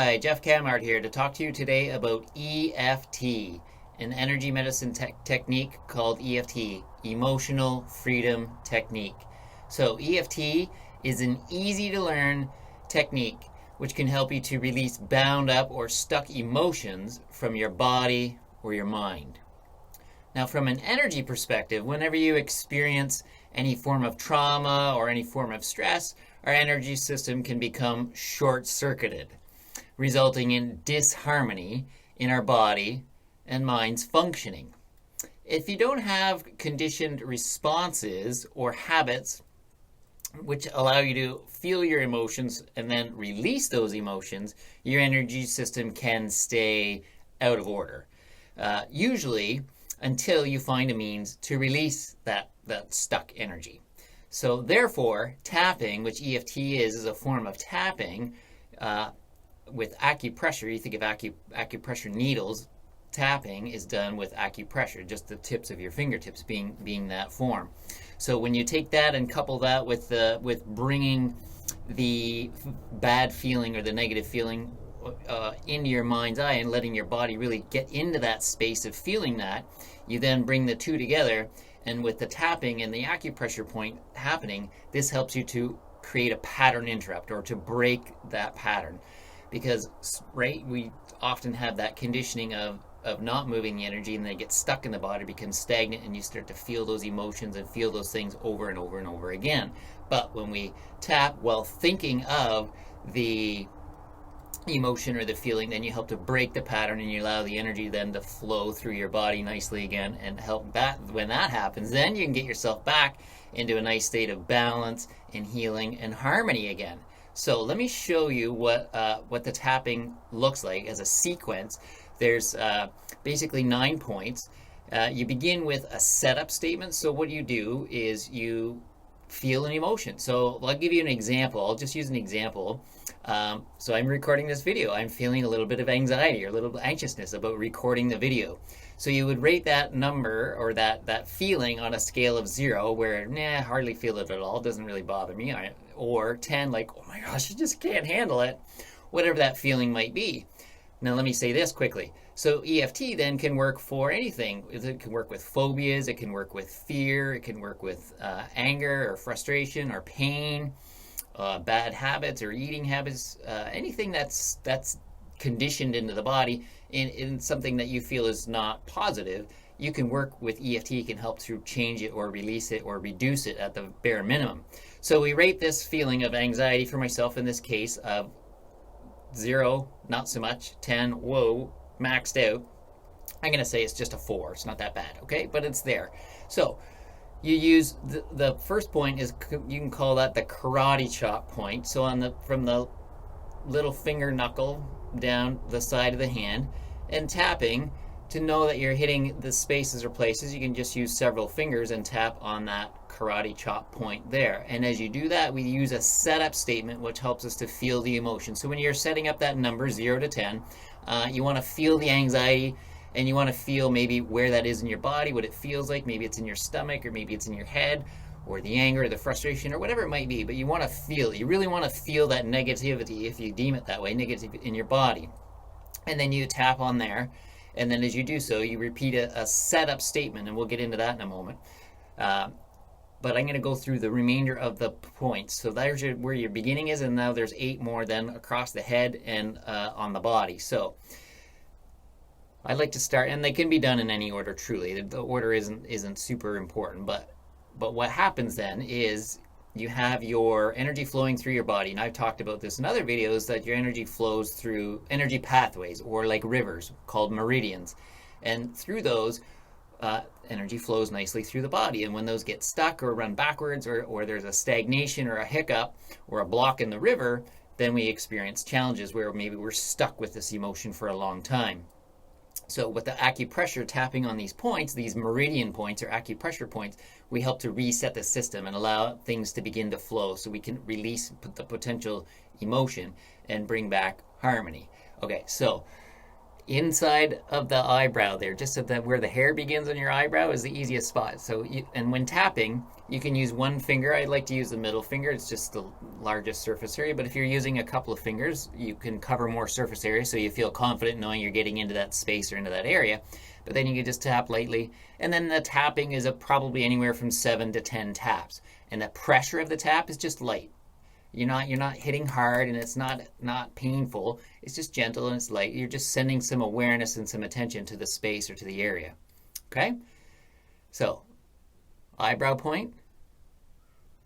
Hi, Jeff Camart here to talk to you today about E.F.T, an energy medicine technique called E.F.T, Emotional Freedom Technique. So E.F.T is an easy to learn technique which can help you to release bound up or stuck emotions from your body or your mind. Now, from an energy perspective, whenever you experience any form of trauma or any form of stress, our energy system can become short-circuited, resulting in disharmony in our body and mind's functioning. If you don't have conditioned responses or habits which allow you to feel your emotions and then release those emotions, your energy system can stay out of order. Usually until you find a means to release that stuck energy. So therefore, tapping, which E.F.T is a form of tapping, with acupressure. You think of acupressure needles. Tapping is done with acupressure, just the tips of your fingertips being that form. So when you take that and couple that with bringing the bad feeling or the negative feeling into your mind's eye and letting your body really get into that space of feeling that, you then bring the two together, and with the tapping and the acupressure point happening, this helps you to create a pattern interrupt or to break that pattern. Because, right, we often have that conditioning of not moving the energy, and then it gets stuck in the body, becomes stagnant, and you start to feel those emotions and feel those things over and over and over again. But when we tap while thinking of the emotion or the feeling, then you help to break the pattern, and you allow the energy then to flow through your body nicely again, and help that. When that happens, then you can get yourself back into a nice state of balance and healing and harmony again. So let me show you what the tapping looks like as a sequence. There's basically 9 points. You begin with a setup statement. So what you do is you feel an emotion. So I'll give you an example. I'll just use an example. So I'm recording this video. I'm feeling a little bit of anxiety or a little anxiousness about recording the video. So you would rate that number or that feeling on a scale of 0, where hardly feel it at all, doesn't really bother me, or 10, like, oh my gosh, I just can't handle it, whatever that feeling might be. Now let me say this quickly. So E.F.T then can work for anything. It can work with phobias, it can work with fear, it can work with anger or frustration or pain, bad habits or eating habits, anything that's conditioned into the body in something that you feel is not positive. You can work with E.F.T, can help to change it or release it or reduce it at the bare minimum. So we rate this feeling of anxiety for myself in this case of 0, not so much, 10, whoa, maxed out. I'm going to say it's just a 4. It's not that bad, okay? But it's there. So you use the first point is, you can call that the karate chop point. So from the little finger knuckle down the side of the hand, and tapping to know that you're hitting the spaces or places, you can just use several fingers and tap on that karate chop point there. And as you do that, we use a setup statement which helps us to feel the emotion. So when you're setting up that number 0 to 10, you want to feel the anxiety, and you want to feel maybe where that is in your body, what it feels like. Maybe it's in your stomach, or maybe it's in your head, or the anger or the frustration or whatever it might be. But you want to feel, you really want to feel that negativity, if you deem it that way, negative in your body. And then you tap on there. And then as you do so, you repeat a setup statement, and we'll get into that in a moment. But I'm going to go through the remainder of the points. So there's where your beginning is, and now there's 8 more then across the head and on the body. So I'd like to start, and they can be done in any order, truly. The order isn't super important, but what happens then is you have your energy flowing through your body. And I've talked about this in other videos, that your energy flows through energy pathways, or like rivers called meridians. And through those, energy flows nicely through the body. And when those get stuck or run backwards, or there's a stagnation or a hiccup or a block in the river, then we experience challenges where maybe we're stuck with this emotion for a long time. So with the acupressure, tapping on these points, these meridian points or acupressure points, we help to reset the system and allow things to begin to flow, so we can release the potential emotion and bring back harmony. Okay, so inside of the eyebrow there, just at where the hair begins on your eyebrow is the easiest spot. So, and when tapping, you can use one finger. I like to use the middle finger. It's just the largest surface area. But if you're using a couple of fingers, you can cover more surface area, so you feel confident knowing you're getting into that space or into that area. But then you can just tap lightly, and then the tapping is probably anywhere from 7 to 10 taps, and the pressure of the tap is just light. You're not hitting hard, and it's not painful. It's just gentle and it's light. You're just sending some awareness and some attention to the space or to the area. Okay? So, eyebrow point,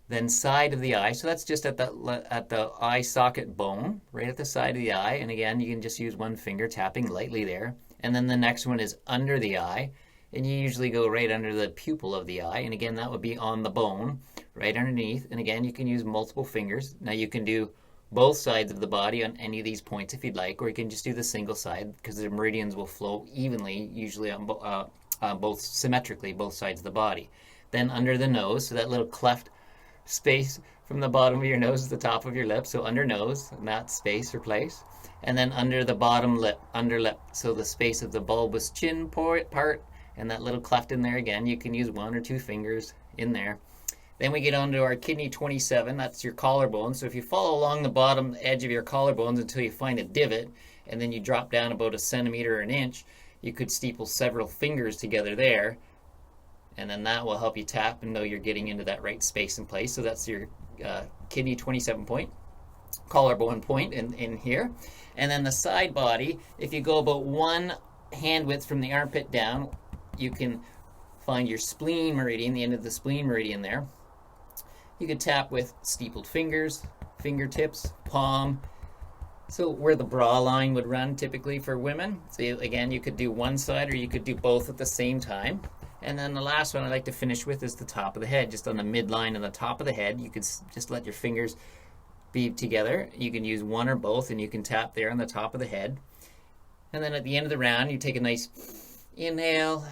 then side of the eye. So that's just at the eye socket bone, right at the side of the eye. And again, you can just use one finger tapping lightly there. And then the next one is under the eye, and you usually go right under the pupil of the eye. And again, that would be on the bone, right underneath. And again, you can use multiple fingers. Now you can do both sides of the body on any of these points if you'd like, or you can just do the single side because the meridians will flow evenly, usually on both symmetrically, both sides of the body. Then under the nose, so that little cleft space from the bottom of your nose to the top of your lip, so under nose, and that space or place. And then under the bottom lip, under lip, so the space of the bulbous chin part, and that little cleft in there again, you can use one or two fingers in there. Then we get onto our kidney 27, that's your collarbone. So if you follow along the bottom edge of your collarbones until you find a divot, and then you drop down about 1 centimeter or 1 inch, you could steeple several fingers together there, and then that will help you tap and know you're getting into that right space and place. So that's your kidney 27 point, collarbone point in here. And then the side body, if you go about 1 hand width from the armpit down, you can find your spleen meridian, the end of the spleen meridian there. You could tap with steepled fingers, fingertips, palm. So where the bra line would run typically for women. So again, you could do one side or you could do both at the same time. And then the last one I like to finish with is the top of the head, just on the midline of the top of the head. You could just let your fingers be together. You can use one or both, and you can tap there on the top of the head. And then at the end of the round, you take a nice inhale,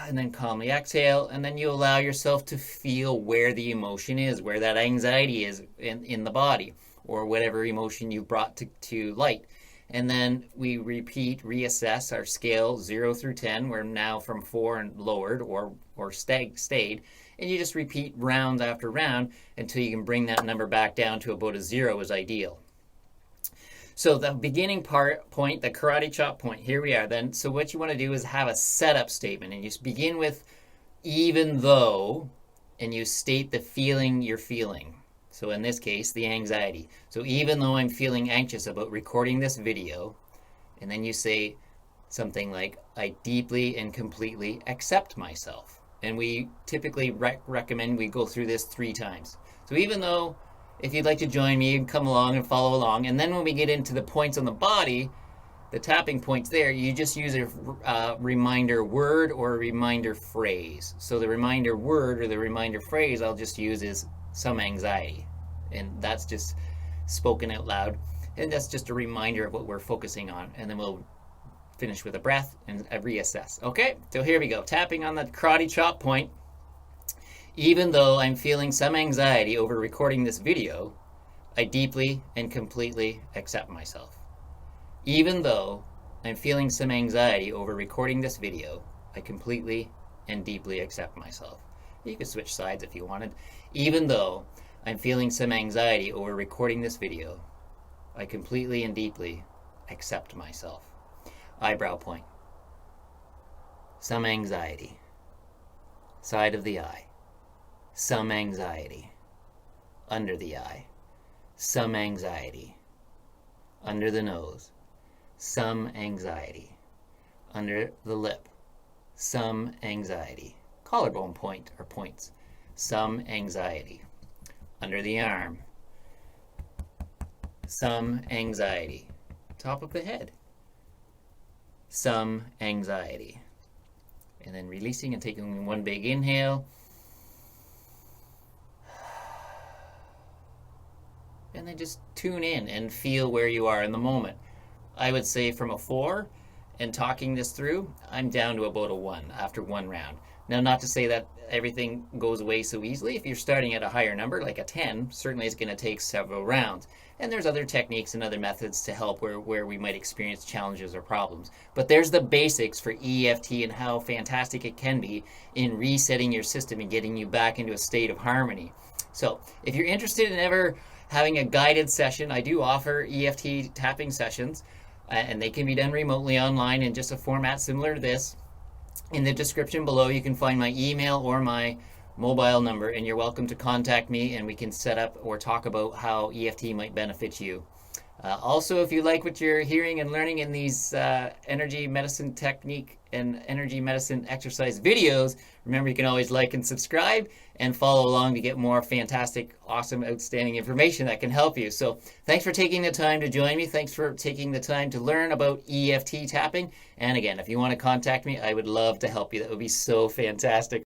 and then calmly exhale, and then you allow yourself to feel where the emotion is, where that anxiety is in the body, or whatever emotion you brought to light. And then we reassess our scale 0 through 10. We're now from 4 and lowered or stayed. And you just repeat round after round until you can bring that number back down to about a 0 is ideal. So the beginning point, the karate chop point, here we are then. So what you want to do is have a setup statement, and you begin with even though, and you state the feeling you're feeling. So in this case, the anxiety. So even though I'm feeling anxious about recording this video, and then you say something like, I deeply and completely accept myself. And we typically recommend we go through this 3 times. So even though, if you'd like to join me and come along and follow along, and then when we get into the points on the body, the tapping points there, you just use a reminder word or a reminder phrase. So the reminder word or the reminder phrase I'll just use is some anxiety. And that's just spoken out loud. And that's just a reminder of what we're focusing on. And then we'll finish with a breath and a reassess. Okay, so here we go. Tapping on the karate chop point. Even though I'm feeling some anxiety over recording this video, I deeply and completely accept myself. Even though I'm feeling some anxiety over recording this video, I completely and deeply accept myself. You could switch sides if you wanted. Even though I'm feeling some anxiety over recording this video, I completely and deeply accept myself. Eyebrow point. Some anxiety. Side of the eye. Some anxiety. Under the eye. Some anxiety. Under the nose. Some anxiety. Under the lip. Some anxiety. Collarbone point or points. Some anxiety. Under the arm. Some anxiety. Top of the head. Some anxiety. And then releasing and taking one big inhale. And then just tune in and feel where you are in the moment. I would say from a 4, and talking this through, I'm down to about a 1 after 1 round. Now, not to say that everything goes away so easily. If you're starting at a higher number, like a 10, certainly it's going to take several rounds. And there's other techniques and other methods to help where we might experience challenges or problems. But there's the basics for EFT and how fantastic it can be in resetting your system and getting you back into a state of harmony. So if you're interested in ever having a guided session, I do offer EFT tapping sessions, and they can be done remotely online in just a format similar to this. In the description below, you can find my email or my mobile number, and you're welcome to contact me, and we can set up or talk about how EFT might benefit you. Also, if you like what you're hearing and learning in these energy medicine technique and energy medicine exercise videos, remember you can always like and subscribe and follow along to get more fantastic, awesome, outstanding information that can help you. So thanks for taking the time to join me. Thanks for taking the time to learn about EFT tapping. And again, if you want to contact me, I would love to help you. That would be so fantastic.